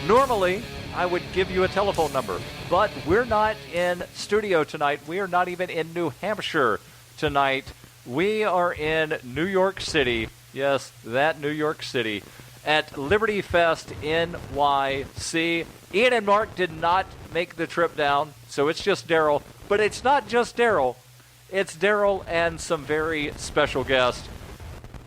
Normally, I would give you a telephone number, but we're not in studio tonight. We are not even in New Hampshire tonight. We are in New York City. Yes, that New York City. At Liberty Fest NYC. Ian and Mark did not make the trip down, so it's just Darryl. But it's not just Darryl. It's Darryl and some very special guests.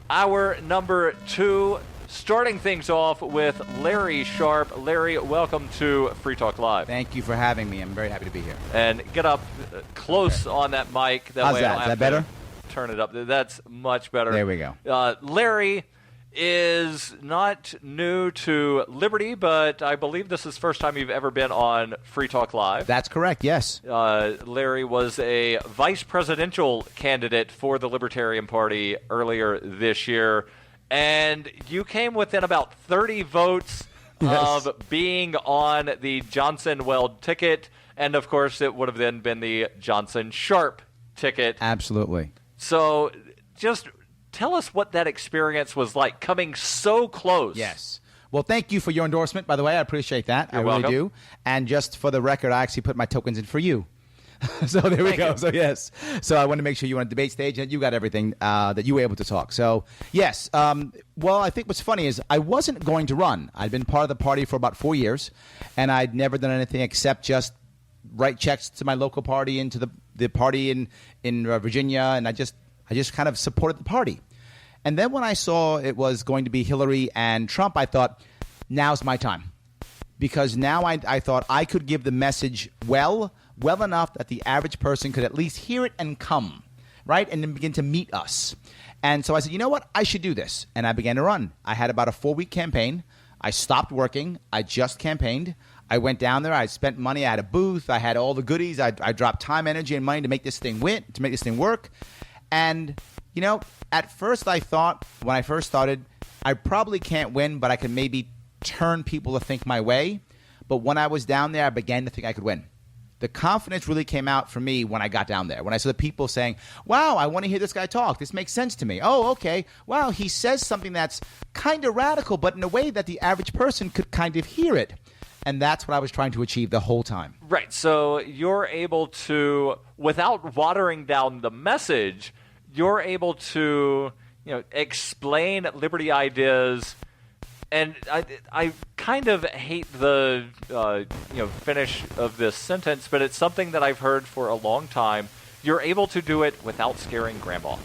Our number 2, starting things off with Larry Sharp. Larry, welcome to Free Talk Live. Thank you for having me. I'm very happy to be here. And get up close on that mic. How's that? Is that better? Turn it up. That's much better. There we go. Larry is not new to Liberty, but I believe this is the first time you've ever been on Free Talk Live. That's correct, yes. Larry was a vice presidential candidate for the Libertarian Party earlier this year, and you came within about 30 votes Yes. of being on the Johnson-Weld ticket, and of course it would have then been the Johnson-Sharp ticket. Absolutely. So just tell us what that experience was like, coming so close. Yes. Well, thank you for your endorsement, by the way. I appreciate that. You're I really welcome. do. And just for the record, I actually put my tokens in for you. So there we Thank go. you. So, yes. So I want to make sure you were on a debate stage and you got everything that you were able to talk. So, yes. Well, I think what's funny is I wasn't going to run. I'd been part of the party for about 4 years, and I'd never done anything except just write checks to my local party and to the party in Virginia, and I just kind of supported the party. And then when I saw it was going to be Hillary and Trump, I thought, now's my time. Because now I thought I could give the message well enough that the average person could at least hear it and come, right? And then begin to meet us. And so I said, you know what? I should do this. And I began to run. I had about a 4-week campaign. I stopped working. I just campaigned. I went down there. I spent money. I had a booth. I had all the goodies. I dropped time, energy, and money to make this thing work. And, you know, at first I thought, when I first started, I probably can't win, but I can maybe turn people to think my way. But when I was down there, I began to think I could win. The confidence really came out for me when I got down there. When I saw the people saying, wow, I want to hear this guy talk. This makes sense to me. Oh, okay. Wow, he says something that's kind of radical, but in a way that the average person could kind of hear it. And that's what I was trying to achieve the whole time. Right. So you're able to, without watering down the message, you're able to, explain liberty ideas. And I kind of hate the finish of this sentence, but it's something that I've heard for a long time. You're able to do it without scaring grandma.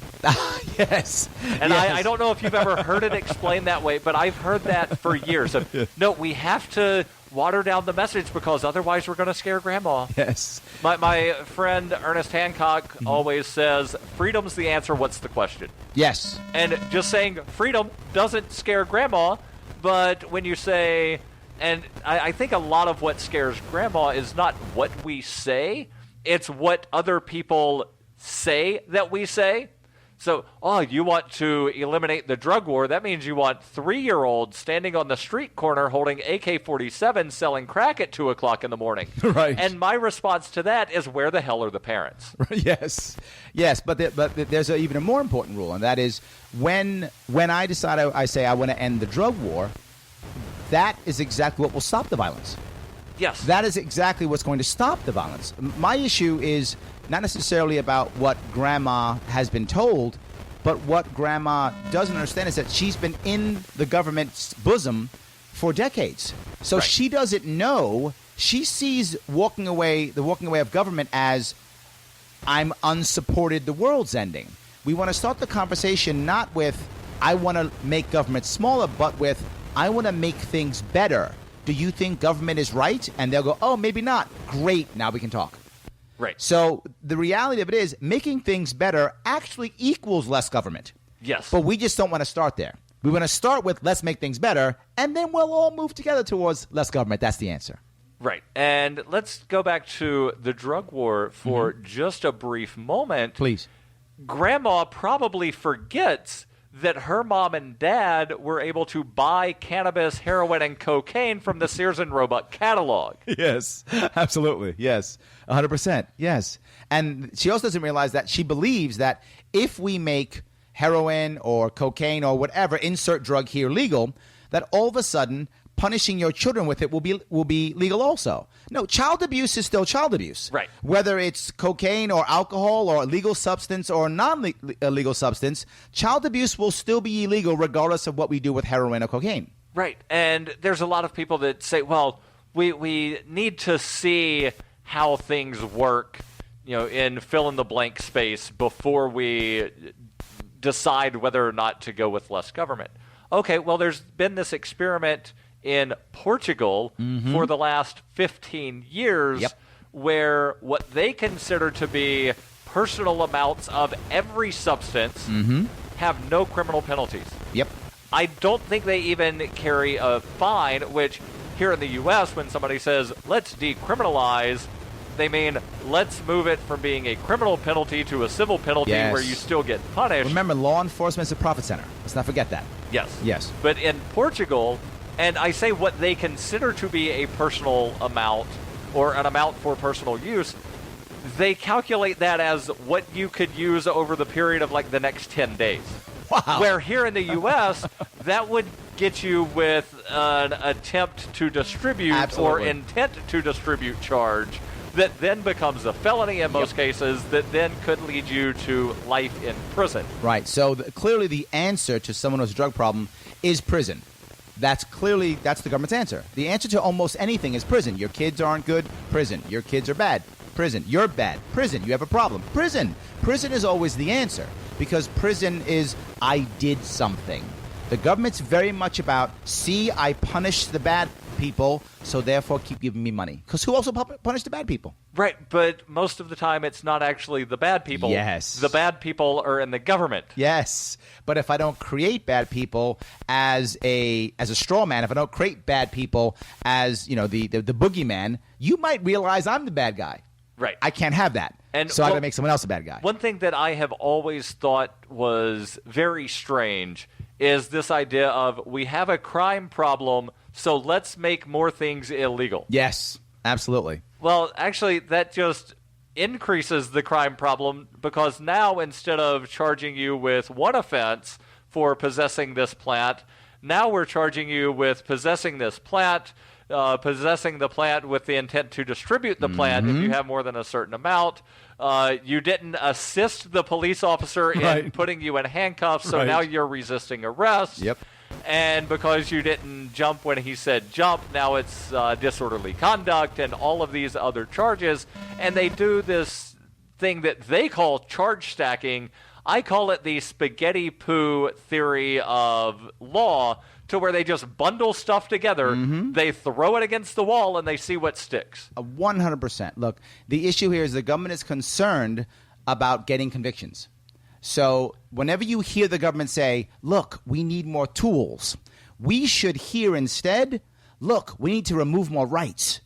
Yes. And yes. I don't know if you've ever heard it explained that way, but I've heard that for years. No, we have to water down the message because otherwise we're going to scare grandma. Yes. My friend Ernest Hancock always says, freedom's the answer, what's the question? Yes. And just saying freedom doesn't scare grandma, but when you say, and I think a lot of what scares grandma is not what we say, it's what other people say that we say. So, you want to eliminate the drug war. That means you want 3-year-olds standing on the street corner holding AK-47 selling crack at 2 o'clock in the morning. Right. And my response to that is, where the hell are the parents? Yes. Yes, but there's even a more important rule, and that is when I decide I say I want to end the drug war, that is exactly what will stop the violence. Yes. That is exactly what's going to stop the violence. My issue is not necessarily about what grandma has been told, but what grandma doesn't understand is that she's been in the government's bosom for decades. So Right. She doesn't know. She sees the walking away of government as I'm unsupported, the world's ending. We want to start the conversation not with I want to make government smaller, but with I want to make things better. Do you think government is right? And they'll go, oh, maybe not. Great. Now we can talk. Right. So the reality of it is making things better actually equals less government. Yes. But we just don't want to start there. We want to start with let's make things better, and then we'll all move together towards less government. That's the answer. Right. And let's go back to the drug war for just a brief moment. Please. Grandma probably forgets that her mom and dad were able to buy cannabis, heroin, and cocaine from the Sears and Roebuck catalog. Yes, absolutely. Yes, 100%. Yes. And she also doesn't realize that she believes that if we make heroin or cocaine or whatever, insert drug here legal, that all of a sudden punishing your children with it will be legal also. No, child abuse is still child abuse. Right. Whether it's cocaine or alcohol or a legal substance or non-legal substance, child abuse will still be illegal regardless of what we do with heroin or cocaine. Right. And there's a lot of people that say, well, we need to see how things work, in fill-in-the-blank space before we decide whether or not to go with less government. Okay, well, there's been this experiment in Portugal for the last 15 years where what they consider to be personal amounts of every substance have no criminal penalties. Yep. I don't think they even carry a fine, which here in the U.S., when somebody says, let's decriminalize, they mean let's move it from being a criminal penalty to a civil penalty where you still get punished. Remember, law enforcement is a profit center. Let's not forget that. Yes. Yes. But in Portugal, and I say what they consider to be a personal amount or an amount for personal use, they calculate that as what you could use over the period of like the next 10 days. Wow. Where here in the U.S., that would get you with an attempt to distribute or intent to distribute charge that then becomes a felony in most cases that then could lead you to life in prison. Right. So clearly the answer to someone who has a drug problem is prison. That's the government's answer. The answer to almost anything is prison. Your kids aren't good, prison. Your kids are bad, prison. You're bad, prison. You have a problem, prison. Prison is always the answer because prison is I did something. The government's very much about, see, I punished the bad people, so therefore keep giving me money. Because who also punished the bad people? Right, but most of the time it's not actually the bad people. Yes. The bad people are in the government. Yes. But if I don't create bad people as a straw man, if I don't create bad people as, the boogeyman, you might realize I'm the bad guy. Right. I can't have that. And so I got to make someone else a bad guy. One thing that I have always thought was very strange is this idea of we have a crime problem, so let's make more things illegal. Yes, absolutely. Well, actually, that just increases the crime problem because now instead of charging you with one offense for possessing this plant, now we're charging you with possessing this plant, possessing the plant with the intent to distribute the plant if you have more than a certain amount. You didn't assist the police officer in putting you in handcuffs, so now you're resisting arrest. Yep. And because you didn't jump when he said jump, now it's disorderly conduct and all of these other charges. And they do this thing that they call charge stacking. I call it the spaghetti poo theory of law, to where they just bundle stuff together, they throw it against the wall, and they see what sticks. 100%. Look, the issue here is the government is concerned about getting convictions. So whenever you hear the government say, look, we need more tools, we should hear instead, look, we need to remove more rights.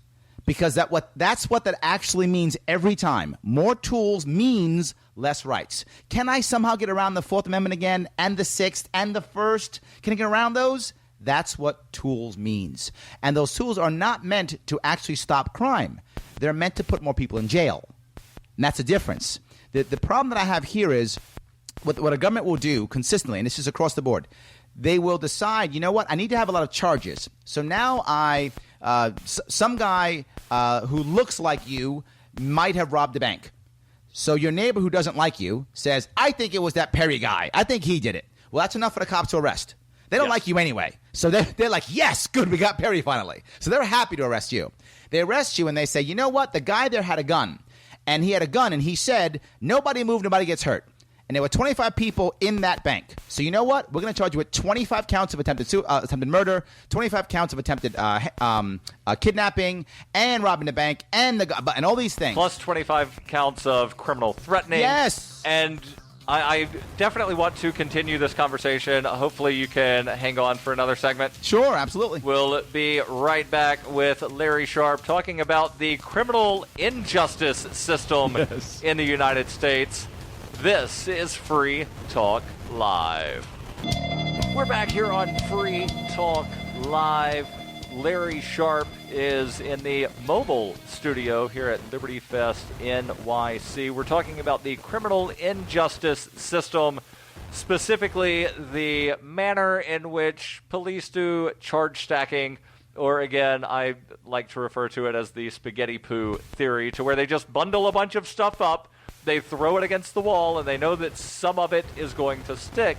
Because that's what that actually means every time. More tools means less rights. Can I somehow get around the Fourth Amendment again, and the Sixth, and the First? Can I get around those? That's what tools means. And those tools are not meant to actually stop crime. They're meant to put more people in jail. And that's the difference. The problem that I have here is what a government will do consistently, and this is across the board, they will decide, you know what, I need to have a lot of charges. So now some guy who looks like you might have robbed a bank. So your neighbor who doesn't like you says, I think it was that Perry guy. I think he did it. Well, that's enough for the cops to arrest. They don't like you anyway. So they're like, yes, good, we got Perry finally. So they're happy to arrest you. They arrest you and they say, you know what, the guy there had a gun. And he had a gun and he said, nobody move, nobody gets hurt. And there were 25 people in that bank. So you know what? We're going to charge you with 25 counts of attempted murder, 25 counts of attempted kidnapping, and robbing the bank, and all these things. Plus 25 counts of criminal threatening. Yes. And I definitely want to continue this conversation. Hopefully you can hang on for another segment. Sure, absolutely. We'll be right back with Larry Sharp talking about the criminal injustice system in the United States. This is Free Talk Live. We're back here on Free Talk Live. Larry Sharp is in the mobile studio here at Liberty Fest NYC. We're talking about the criminal injustice system, specifically the manner in which police do charge stacking or again, I like to refer to it as the spaghetti poo theory, to where they just bundle a bunch of stuff up, they throw it against the wall, and they know that some of it is going to stick.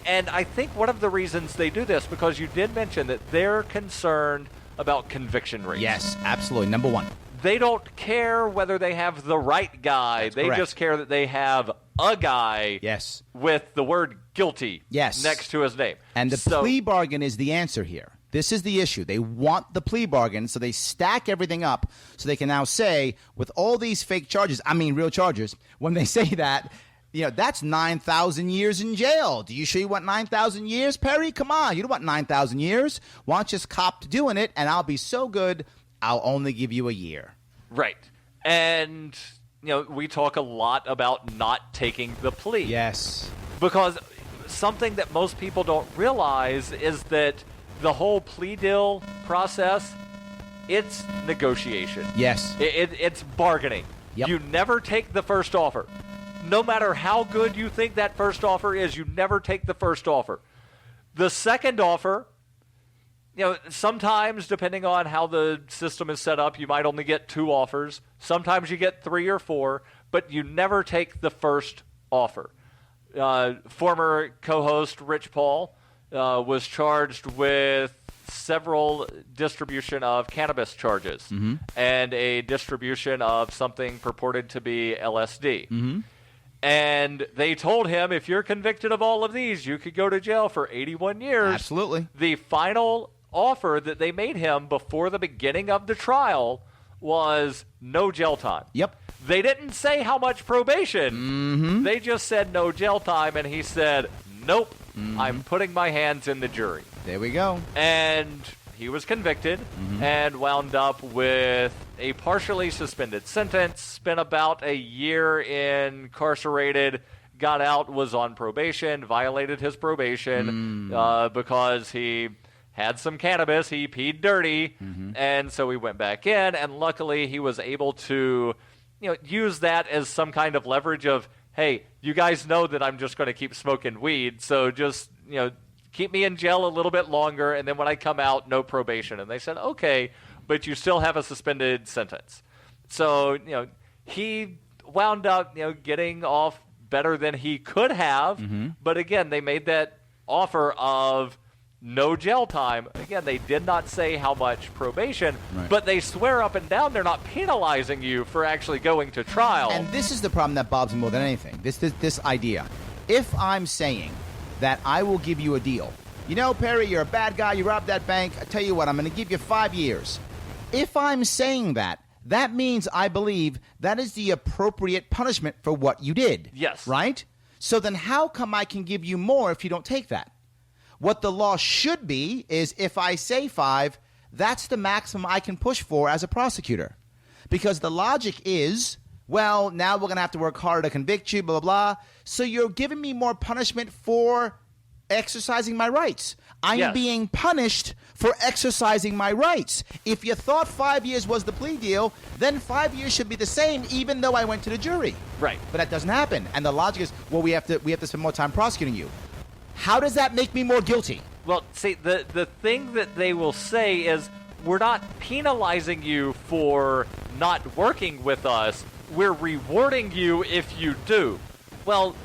And I think one of the reasons they do this, because you did mention that they're concerned about conviction rates. Yes, absolutely. Number one. They don't care whether they have the right guy. That's they correct. just care that they have a guy Yes. with the word guilty Yes. next to his name. And the plea bargain is the answer here. This is the issue. They want the plea bargain, so they stack everything up so they can now say, with all these fake charges, I mean real charges, when they say that, that's 9,000 years in jail. Do you sure you want 9,000 years, Perry? Come on, you don't want 9,000 years. Why don't you just cop to doing it, and I'll be so good, I'll only give you a year. Right. And, we talk a lot about not taking the plea. Yes. Because something that most people don't realize is that the whole plea deal process, it's negotiation. Yes. It's bargaining. Yep. You never take the first offer. No matter how good you think that first offer is, you never take the first offer. The second offer, sometimes, depending on how the system is set up, you might only get 2 offers. Sometimes you get 3 or 4, but you never take the first offer. Former co-host Rich Paul was charged with several distribution of cannabis charges and a distribution of something purported to be LSD. And they told him, if you're convicted of all of these, you could go to jail for 81 years. Absolutely. The final offer that they made him before the beginning of the trial was no jail time. Yep. They didn't say how much probation. They just said no jail time, and he said, nope, I'm putting my hands in the jury. There we go. And he was convicted and wound up with a partially suspended sentence, spent about a year incarcerated, got out, was on probation, violated his probation because he had some cannabis, he peed dirty, and so he went back in, and luckily he was able to use that as some kind of leverage of, hey, you guys know that I'm just going to keep smoking weed, so just, keep me in jail a little bit longer, and then when I come out, no probation. And they said, okay, but you still have a suspended sentence. So, he wound up, getting off better than he could have, but again, they made that offer of no jail time. Again, they did not say how much probation, but they swear up and down they're not penalizing you for actually going to trial. And this is the problem that bothers me more than anything. This idea. If I'm saying that I will give you a deal, Perry, you're a bad guy, you robbed that bank, I tell you what, I'm going to give you 5 years. If I'm saying that, that means I believe that is the appropriate punishment for what you did. Yes. Right? So then how come I can give you more if you don't take that? What the law should be is if I say 5, that's the maximum I can push for as a prosecutor. Because the logic is, well, now we're going to have to work harder to convict you, blah, blah, blah. So you're giving me more punishment for exercising my rights. I'm being punished for exercising my rights. If you thought 5 years was the plea deal, then 5 years should be the same, even though I went to the jury. Right. But that doesn't happen. And the logic is, well, we have to spend more time prosecuting you. How does that make me more guilty? Well, see, the thing that they will say is, we're not penalizing you for not working with us. We're rewarding you if you do. Well,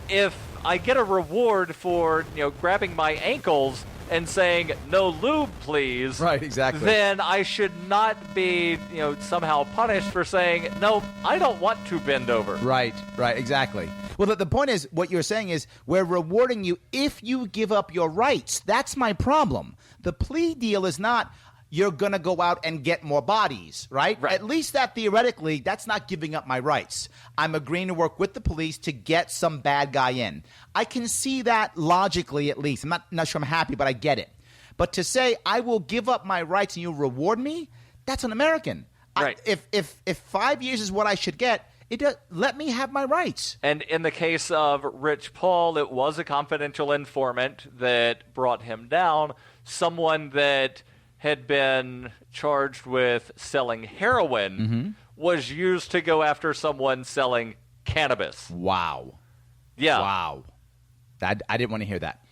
if I get a reward for, grabbing my ankles and saying, no lube, please. Right, exactly. Then I should not be, somehow punished for saying, no, I don't want to bend over. Right, exactly. Well, the point is, what you're saying is, we're rewarding you if you give up your rights. That's my problem. The plea deal is not, you're going to go out and get more bodies, right? At least that theoretically, that's not giving up my rights. I'm agreeing to work with the police to get some bad guy in. I can see that logically, at least. I'm not sure I'm happy, but I get it. But to say, I will give up my rights and you reward me, that's un-American. Right. If 5 years is what I should get, let me have my rights. And in the case of Rich Paul, it was a confidential informant that brought him down, someone that had been charged with selling heroin was used to go after someone selling cannabis. Wow. Yeah. Wow. I didn't want to hear that.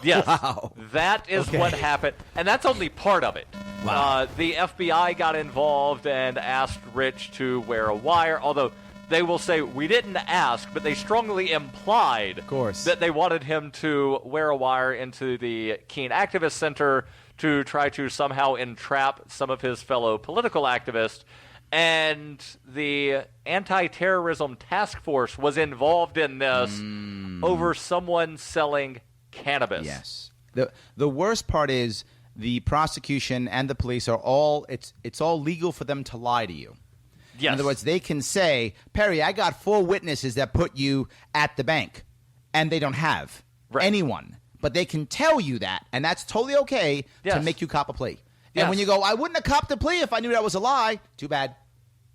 Yes, Wow. that is Okay. what happened, and that's only part of it. Wow. The FBI got involved and asked Rich to wear a wire, although they will say, we didn't ask, but they strongly implied Of course. that they wanted him to wear a wire into the Keene Activist Center to try to somehow entrap some of his fellow political activists. And the anti-terrorism task force was involved in this over someone selling cannabis. Yes. The worst part is the prosecution and the police are all it's all legal for them to lie to you. Yes. In other words, they can say, Perry, I got 4 witnesses that put you at the bank, and they don't have anyone. But they can tell you that, and that's totally okay to make you cop a plea. And when you go, I wouldn't have copped a plea if I knew that was a lie, too bad.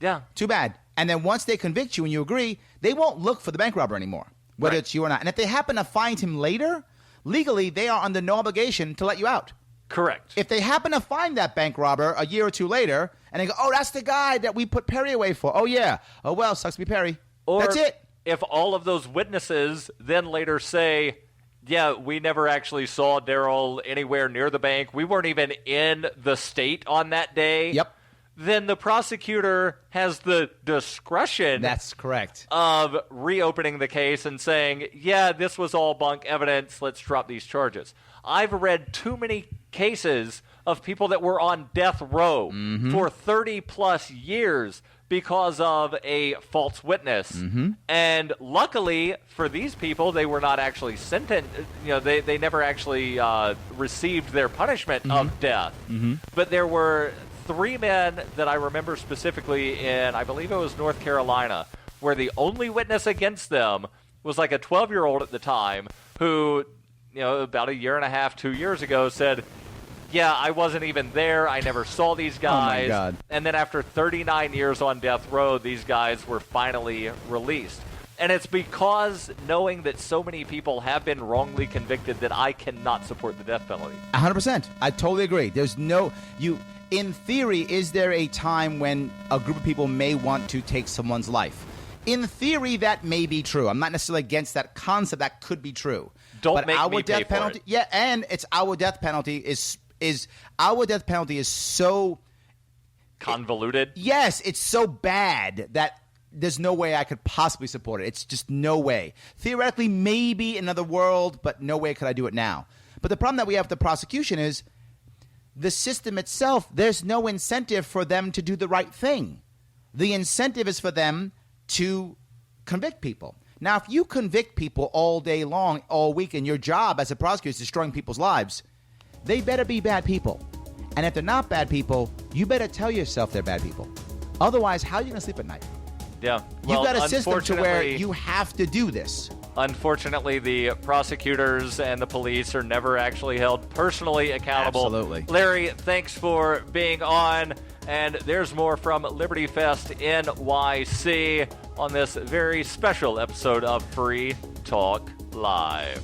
Yeah. Too bad. And then once they convict you and you agree, they won't look for the bank robber anymore, whether it's you or not. And if they happen to find him later, legally, they are under no obligation to let you out. Correct. If they happen to find that bank robber a year or 2 later, and they go, oh, that's the guy that we put Perry away for. Oh, yeah. Oh, well, sucks to be Perry. Or that's it. If all of those witnesses then later say, yeah, we never actually saw Darryl anywhere near the bank, we weren't even in the state on that day. Yep. Then the prosecutor has the discretion That's correct. of reopening the case and saying, yeah, this was all bunk evidence, let's drop these charges. I've read too many cases of people that were on death row for 30-plus years because of a false witness. And luckily for these people, they were not actually sentenced. You know, they never actually received their punishment of death. But there were 3 men that I remember specifically in, I believe it was North Carolina, where the only witness against them was like a 12-year-old at the time who, you know, about a year and a half, 2 years ago said, yeah, I wasn't even there. I never saw these guys. Oh, my God. And then after 39 years on death row, these guys were finally released. And it's because knowing that so many people have been wrongly convicted that I cannot support the death penalty. 100%. I totally agree. There's no in theory, is there a time when a group of people may want to take someone's life? In theory, that may be true. I'm not necessarily against that concept. That could be true. Don't make me pay for it. Yeah, and it's our death penalty is our death penalty is so convoluted. Yes, it's so bad that there's no way I could possibly support it. It's just no way. Theoretically, maybe another world, but no way could I do it now. But the problem that we have with the prosecution is the system itself, there's no incentive for them to do the right thing. The incentive is for them to convict people. Now, if you convict people all day long, all week, and your job as a prosecutor is destroying people's lives, they better be bad people. And if they're not bad people, you better tell yourself they're bad people. Otherwise, how are you going to sleep at night? Yeah. You've got a system to where you have to do this. Unfortunately, the prosecutors and the police are never actually held personally accountable. Absolutely. Larry, thanks for being on. And there's more from Liberty Fest NYC on this very special episode of Free Talk Live.